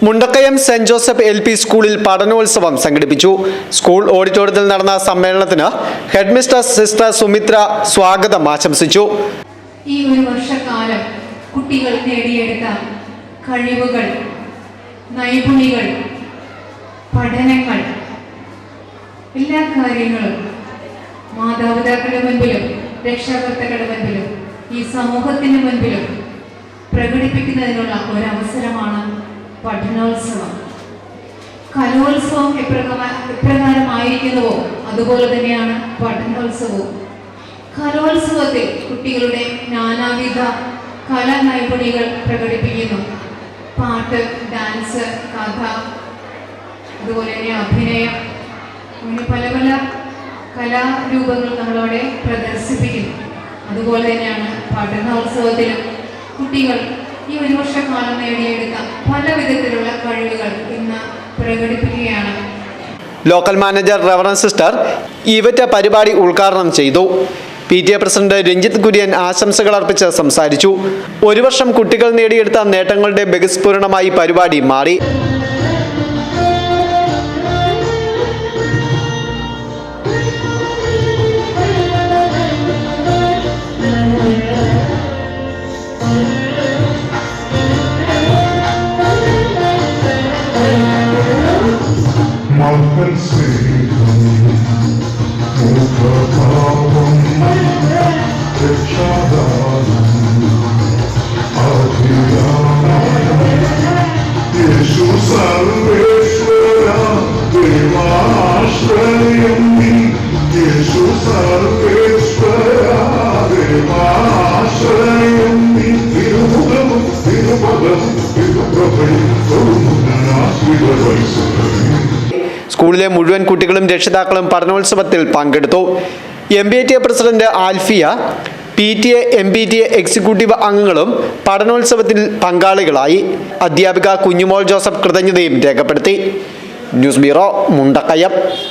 Mundakayam saint Joseph LP സ്കൂളിൽ പഠനോത്സവം സംഘടിപ്പിച്ചു. School ഓഡിറ്റോറിയത്തിൽ നടന്ന സമ്മേളനത്തിന് ഹെഡ്മിസ്റ്റർ സിസ്റ്റർ സുമിത്ര സ്വാഗതം ആശംസിച്ചു. ഈ ഒരു വർഷക്കാലം കുട്ടികൾ നേടിയെടുത്ത കഴിവുകൾ, നൈപുണികൾ, പഠനങ്ങൾ, എല്ലാ കാര്യങ്ങളും മാതാപിതാക്കളുടെ മുൻപിലും രക്ഷാകർത്താക്കളുടെ മുൻപിലും ഈ സമൂഹത്തിന് മുൻപിലും പ്രകടിപ്പിക്കുന്നതിനുള്ള ഒരവസരമാണ് പഠനോത്സവം. കലോത്സവം എപ്രകാരമായിരിക്കുന്നുവോ അതുപോലെ തന്നെയാണ് പഠനോത്സവവും. കലോത്സവത്തിൽ കുട്ടികളുടെ നാനാവിധ കലാനൈപുണികൾ പ്രകടിപ്പിക്കുന്നു. പാട്ട്, ഡാൻസ്, കഥ, അതുപോലെ തന്നെ അഭിനയം, അങ്ങനെ പല പല കലാരൂപങ്ങൾ നമ്മളവിടെ പ്രദർശിപ്പിക്കുന്നു. അതുപോലെ തന്നെയാണ് പഠനോത്സവത്തിലും കുട്ടികൾ ഈ ഒരു വർഷക്കാലം നേടിയെടുത്ത പല വിധത്തിലുള്ള കഴിവുകൾ ഇന്ന് പ്രകടിപ്പിക്കുകയാണ്. ലോക്കൽ മാനേജർ റവറൻഡ് സിസ്റ്റർ ഇവറ്റ പരിപാടി ഉദ്ഘാടനം ചെയ്തു. PTA പ്രസിഡന്റ് രഞ്ജിത്ത് കുര്യൻ ആശംസകൾ അർപ്പിച്ച് സംസാരിച്ചു. ഒരു വർഷം കുട്ടികൾ നേടിയെടുത്ത നേട്ടങ്ങളുടെ ബഹിസ്ഫുരണമായി പരിപാടി മാറി. സ്കൂളിലെ മുഴുവൻ കുട്ടികളും രക്ഷിതാക്കളും പഠനോത്സവത്തിൽ പങ്കെടുത്തു. MPTA president Alfiya, PTA MPTA executive അംഗങ്ങളും പഠനോത്സവത്തിൽ പങ്കാളികളായി. അധ്യാപിക കുഞ്ഞുമോൾ ജോസഫ് കൃതജ്ഞതയും രേഖപ്പെടുത്തി. News bureau, Mundakayam.